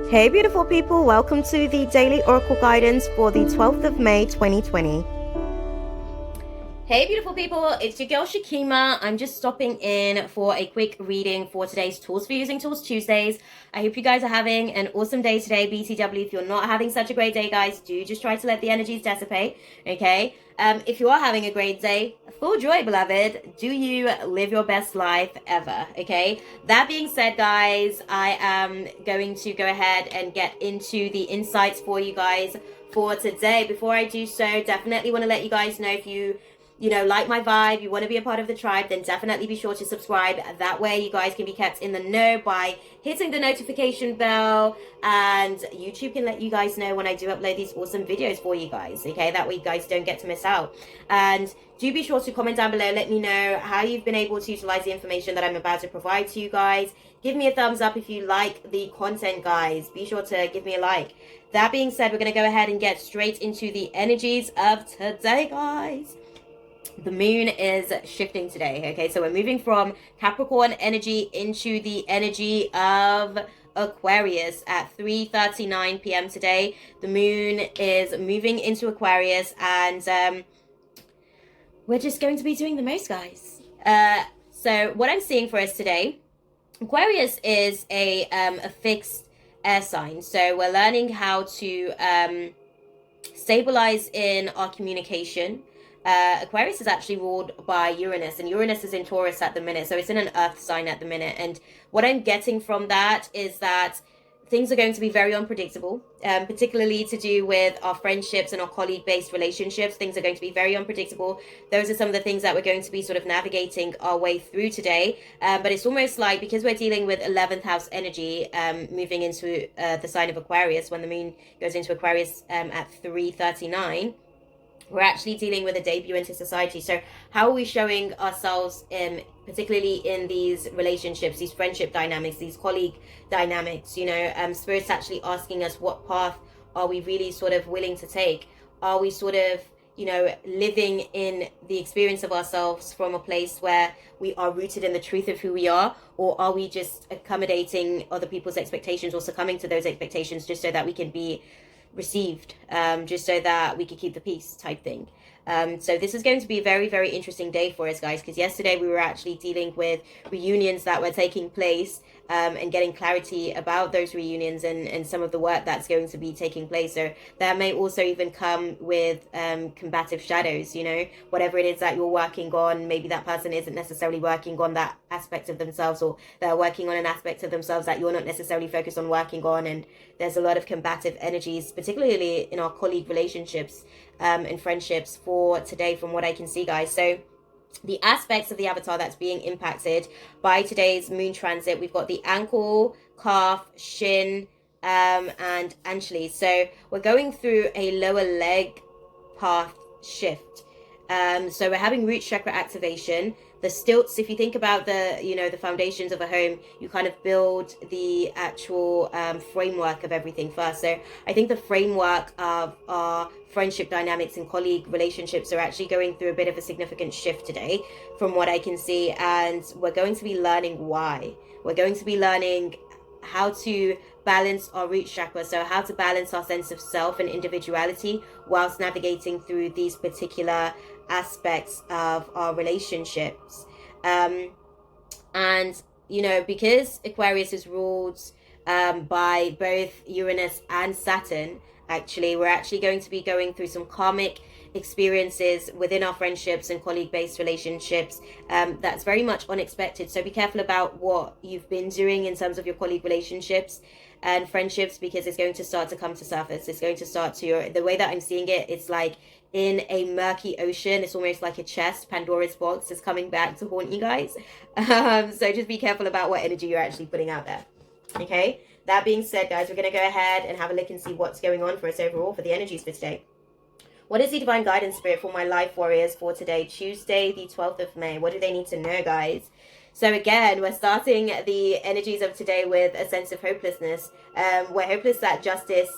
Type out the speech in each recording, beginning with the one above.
Hey beautiful people, welcome to the Daily Oracle Guidance for the 12th of May 2020. Hey beautiful people, it's your girl Shakima. I'm just stopping in for a quick reading for today's Tools for Using Tools Tuesdays. I hope you guys are having an awesome day today, BTW. If you're not having such a great day, guys, do just try to let the energies dissipate, okay? If you are having a great day, full joy, beloved. Do you live your best life ever, okay? That being said, guys, I am going to go ahead and get into the insights for you guys for today. Before I do so, definitely want to let you guys know if you like my vibe, you want to be a part of the tribe, then definitely be sure to subscribe. That way you guys can be kept in the know by hitting the notification bell, and YouTube can let you guys know when I do upload these awesome videos for you guys, okay? That way you guys don't get to miss out. And do be sure to comment down below, let me know how you've been able to utilize the information that I'm about to provide to you guys. Give me a thumbs up if you like the content, guys. Be sure to give me a like. That being said, we're going to go ahead and get straight into the energies of today, guys. The moon is shifting today, okay? So we're moving from Capricorn energy into the energy of Aquarius at 3:39 p.m. today. The moon is moving into Aquarius, and we're just going to be doing the most, guys. So what I'm seeing for us today, Aquarius is a fixed air sign. So we're learning how to stabilize in our communication. Aquarius is actually ruled by Uranus, and Uranus is in Taurus at the minute, so it's in an earth sign at the minute. And what I'm getting from that is that things are going to be very unpredictable, particularly to do with our friendships and our colleague-based relationships. Things are going to be very unpredictable. Those are some of the things that we're going to be sort of navigating our way through today. But it's almost like, because we're dealing with 11th house energy, moving into the sign of Aquarius, when the moon goes into Aquarius at 3:39, we're actually dealing with a debut into society. So how are we showing ourselves, particularly in these relationships, these friendship dynamics, these colleague dynamics? Spirit's actually asking us, what path are we really sort of willing to take? Are we sort of living in the experience of ourselves from a place where we are rooted in the truth of who we are? Or are we just accommodating other people's expectations, or succumbing to those expectations just so that we can be received, just so that we could keep the peace type thing? So this is going to be a very, very interesting day for us, guys, because yesterday we were actually dealing with reunions that were taking place, and getting clarity about those reunions and some of the work that's going to be taking place. So that may also even come with combative shadows, whatever it is that you're working on. Maybe that person isn't necessarily working on that aspect of themselves, or they're working on an aspect of themselves that you're not necessarily focused on working on. And there's a lot of combative energies, particularly in our colleague relationships and friendships for today, from what I can see, guys. So the aspects of the avatar that's being impacted by today's moon transit, we've got the ankle, calf, shin, and ankle. So we're going through a lower leg path shift. So we're having root chakra activation. The stilts, if you think about the foundations of a home, you kind of build the actual framework of everything first. So I think the framework of our friendship dynamics and colleague relationships are actually going through a bit of a significant shift today, from what I can see. And we're going to be learning why. We're going to be learning how to balance our root chakra, so how to balance our sense of self and individuality whilst navigating through these particular aspects of our relationships. And because Aquarius is ruled by both Uranus and Saturn, actually we're actually going to be going through some karmic experiences within our friendships and colleague-based relationships that's very much unexpected. So be careful about what you've been doing in terms of your colleague relationships and friendships, because it's going to start to come to surface. It's going to start to, the way that I'm seeing it, it's like in a murky ocean. It's almost like a chest. Pandora's box is coming back to haunt you guys. So just be careful about what energy you're actually putting out there, okay? That being said, guys, we're going to go ahead and have a look and see what's going on for us overall for the energies for today. What is the divine guidance spirit for my life warriors for today, Tuesday, the 12th of May? What do they need to know, guys? So again, we're starting the energies of today with a sense of hopelessness. We're hopeless that justice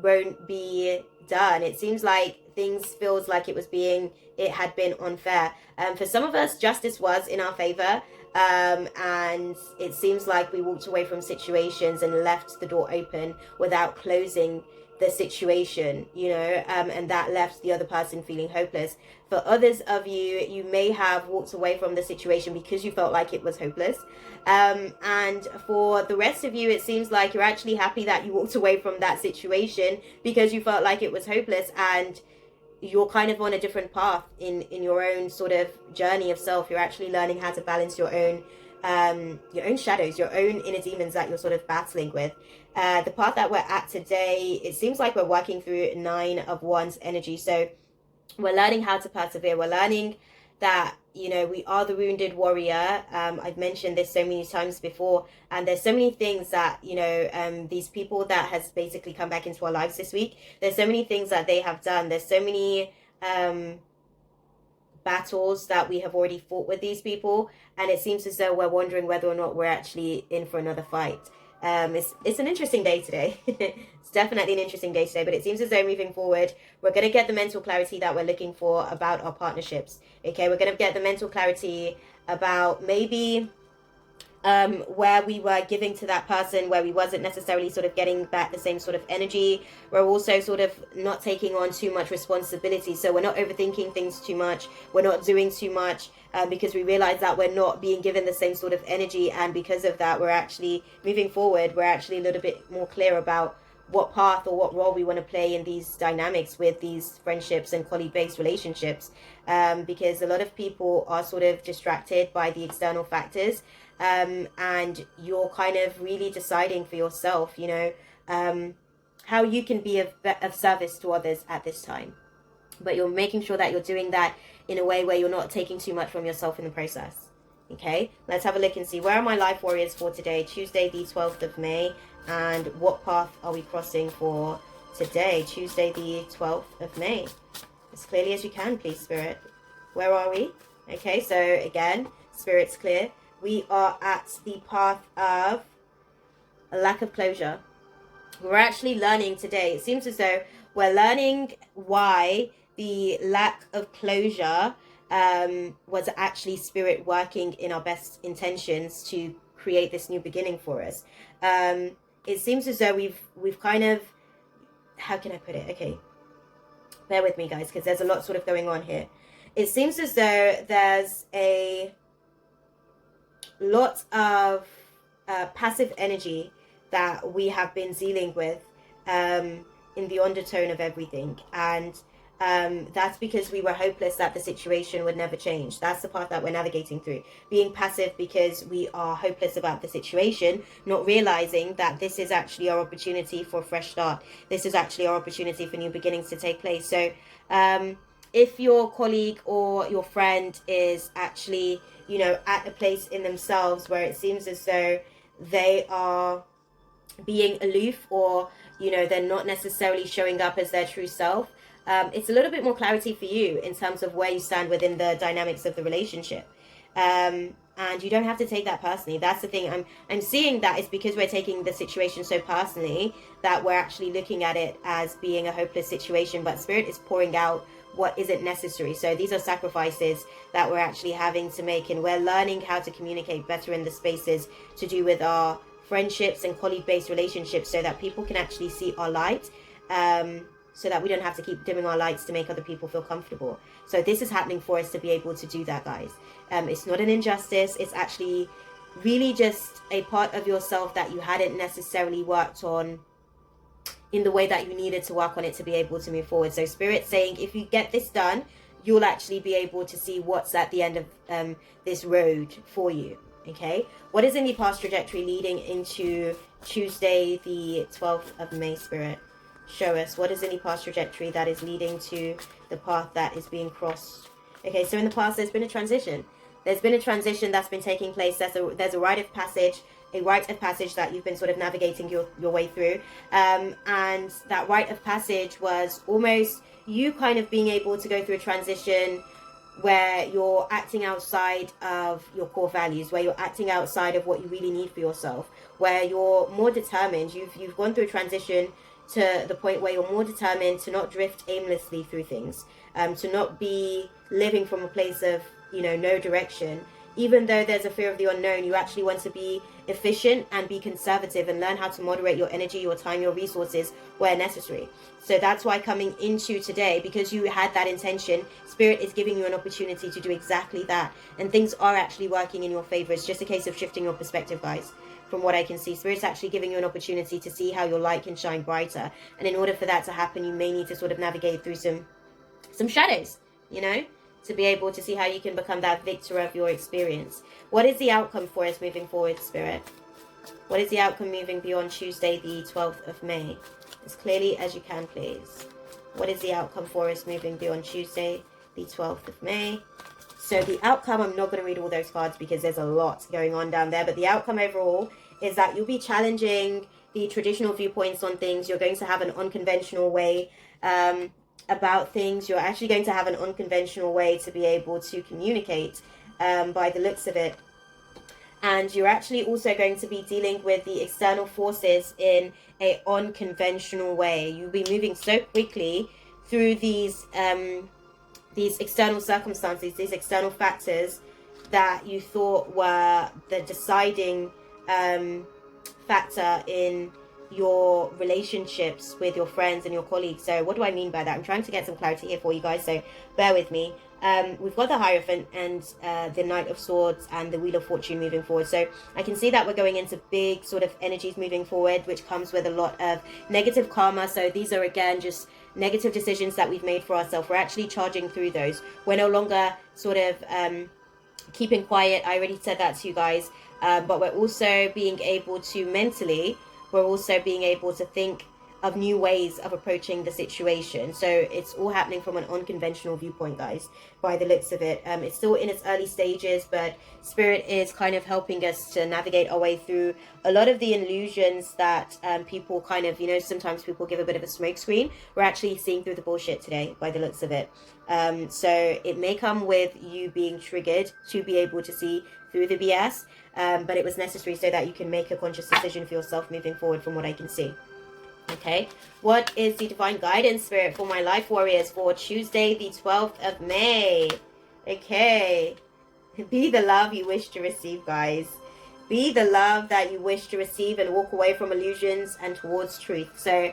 won't be done. It seems like things feels like it had been unfair. For some of us, justice was in our favor. And it seems like we walked away from situations and left the door open without closing the situation, and that left the other person feeling hopeless. For others of you, you may have walked away from the situation because you felt like it was hopeless. And for the rest of you, it seems like you're actually happy that you walked away from that situation because you felt like it was hopeless, and you're kind of on a different path in your own sort of journey of self. You're actually learning how to balance your own shadows, your own inner demons that you're sort of battling with. The path that we're at today, it seems like we're working through 9 of Wands energy. So we're learning how to persevere. We're learning that, we are the wounded warrior. I've mentioned this so many times before, and there's so many things that, these people that has basically come back into our lives this week, there's so many things that they have done. There's so many battles that we have already fought with these people, and it seems as though we're wondering whether or not we're actually in for another fight. It's an interesting day today. It's definitely an interesting day today, but it seems as though moving forward, we're going to get the mental clarity that we're looking for about our partnerships. Okay, we're going to get the mental clarity about maybe where we were giving to that person, where we wasn't necessarily sort of getting back the same sort of energy. We're also sort of not taking on too much responsibility. So we're not overthinking things too much. We're not doing too much because we realize that we're not being given the same sort of energy. And because of that, we're actually moving forward. We're actually a little bit more clear about what path or what role we want to play in these dynamics with these friendships and colleague-based relationships, because a lot of people are sort of distracted by the external factors, and you're kind of really deciding for yourself, how you can be of service to others at this time. But you're making sure that you're doing that in a way where you're not taking too much from yourself in the process. Okay, let's have a look and see, where are my life warriors for today, Tuesday the 12th of May, and what path are we crossing for today, Tuesday the 12th of May? As clearly as you can, please, Spirit. Where are we? Okay, so again, Spirit's clear. We are at the path of a lack of closure. We're actually learning today. It seems as though we're learning why the lack of closure was actually Spirit working in our best intentions to create this new beginning for us. It seems as though we've kind of, how can I put it? Okay, bear with me, guys, because there's a lot sort of going on here. It seems as though there's a lot of passive energy that we have been dealing with in the undertone of everything, and that's because we were hopeless that the situation would never change. That's the path that we're navigating through, being passive because we are hopeless about the situation, not realizing that this is actually our opportunity for a fresh start. This is actually our opportunity for new beginnings to take place. So if your colleague or your friend is actually, at a place in themselves where it seems as though they are being aloof, or, they're not necessarily showing up as their true self, it's a little bit more clarity for you in terms of where you stand within the dynamics of the relationship. And you don't have to take that personally. That's the thing. I'm seeing that it's because we're taking the situation so personally that we're actually looking at it as being a hopeless situation, but Spirit is pouring out what isn't necessary. So these are sacrifices that we're actually having to make, and we're learning how to communicate better in the spaces to do with our friendships and colleague-based relationships, so that people can actually see our light, so that we don't have to keep dimming our lights to make other people feel comfortable. So this is happening for us to be able to do that, guys. It's not an injustice. It's actually really just a part of yourself that you hadn't necessarily worked on in the way that you needed to work on it to be able to move forward. So Spirit's saying, if you get this done, you'll actually be able to see what's at the end of this road for you. Okay, what is in the past trajectory leading into Tuesday the 12th of May, Spirit? Show us what is in the past trajectory that is leading to the path that is being crossed. Okay, so in the past there's been a transition. There's been a transition that's been taking place. There's a rite of passage, that you've been sort of navigating your way through. And that rite of passage was almost you kind of being able to go through a transition where you're acting outside of your core values, where you're acting outside of what you really need for yourself, where you're more determined. You've gone through a transition to the point where you're more determined to not drift aimlessly through things, to not be living from a place of, no direction. even though there's a fear of the unknown, you actually want to be efficient and be conservative and learn how to moderate your energy, your time, your resources where necessary. So that's why coming into today, because you had that intention, Spirit is giving you an opportunity to do exactly that. And things are actually working in your favor. It's just a case of shifting your perspective, guys. From what I can see, Spirit's actually giving you an opportunity to see how your light can shine brighter. And in order for that to happen, you may need to sort of navigate through some shadows, you know, to be able to see how you can become that victor of your experience. What is the outcome for us moving forward, Spirit? What is the outcome moving beyond Tuesday, the 12th of May? As clearly as you can, please. What is the outcome for us moving beyond Tuesday, the 12th of May? So the outcome, I'm not going to read all those cards because there's a lot going on down there. But the outcome overall is that you'll be challenging the traditional viewpoints on things. You're going to have an unconventional way about things. You're actually going to have an unconventional way to be able to communicate by the looks of it. And you're actually also going to be dealing with the external forces in an unconventional way. You'll be moving so quickly through these external circumstances, these external factors that you thought were the deciding factor in your relationships with your friends and your colleagues. So what do I mean by that? I'm trying to get some clarity here for you guys, so bear with me. We've got the Hierophant and the Knight of Swords and the Wheel of Fortune moving forward. So I can see that we're going into big sort of energies moving forward, which comes with a lot of negative karma. So these are, again, just negative decisions that we've made for ourselves. We're actually charging through those. We're no longer sort of keeping quiet. I already said that to you guys. But we're also being able to mentally, we're also being able to think of new ways of approaching the situation. So it's all happening from an unconventional viewpoint, guys, by the looks of it. It's still in its early stages, but Spirit is kind of helping us to navigate our way through a lot of the illusions that people kind of, you know, sometimes people give a bit of a smoke screen. We're actually seeing through the bullshit today, by the looks of it. So it may come with you being triggered to be able to see through the BS, but it was necessary so that you can make a conscious decision for yourself moving forward, from what I can see. Okay, what is the divine guidance, Spirit, for my life warriors for Tuesday, the 12th of May? Okay, be the love you wish to receive, guys. Be the love that you wish to receive and walk away from illusions and towards truth. So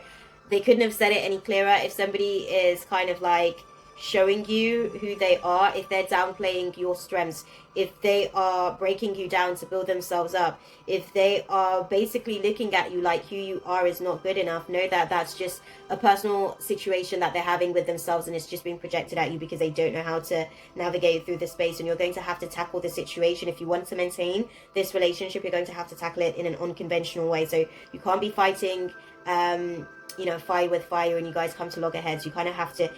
they couldn't have said it any clearer. If somebody is kind of like showing you who they are, if they're downplaying your strengths, if they are breaking you down to build themselves up, if they are basically looking at you like who you are is not good enough, know that that's just a personal situation that they're having with themselves, and it's just being projected at you because they don't know how to navigate through the space. And you're going to have to tackle the situation. If you want to maintain this relationship, you're going to have to tackle it in an unconventional way. So you can't be fighting you know, fire with fire and you guys come to loggerheads. You kind of have to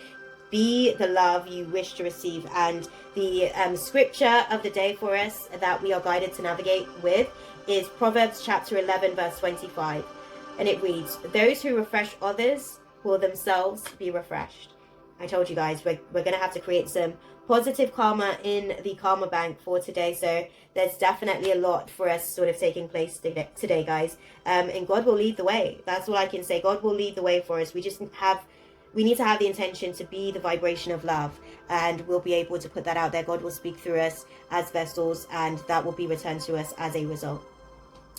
be the love you wish to receive. And the scripture of the day for us that we are guided to navigate with is Proverbs chapter 11 verse 25, and it reads, "Those who refresh others will themselves be refreshed." I told you guys, we're going to have to create some positive karma in the karma bank for today. So there's definitely a lot for us sort of taking place today, guys. And God will lead the way. That's all I can say. God will lead the way for us. We need to have the intention to be the vibration of love, and we'll be able to put that out there. God will speak through us as vessels, and that will be returned to us as a result.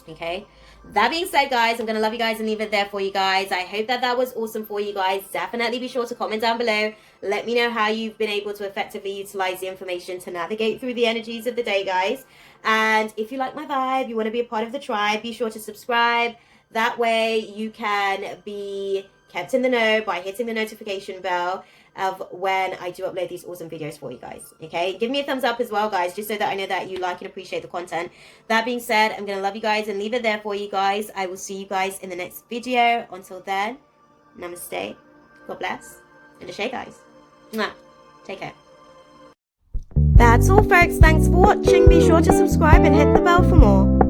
Okay, that being said, guys, I'm gonna love you guys and leave it there for you guys. I hope that was awesome for you guys. Definitely be sure to comment down below. Let me know how you've been able to effectively utilize the information to navigate through the energies of the day, guys. And if you like my vibe, you want to be a part of the tribe, be sure to subscribe. That way you can be kept in the know by hitting the notification bell of when I do upload these awesome videos for you guys. Okay, give me a thumbs up as well, guys, just so that I know that you like and appreciate the content. That being said, I'm gonna love you guys and leave it there for you guys. I will see you guys in the next video. Until then, namaste, God bless, and ashe, guys. Mwah. Take care. That's all, folks. Thanks for watching. Be sure to subscribe and hit the bell for more.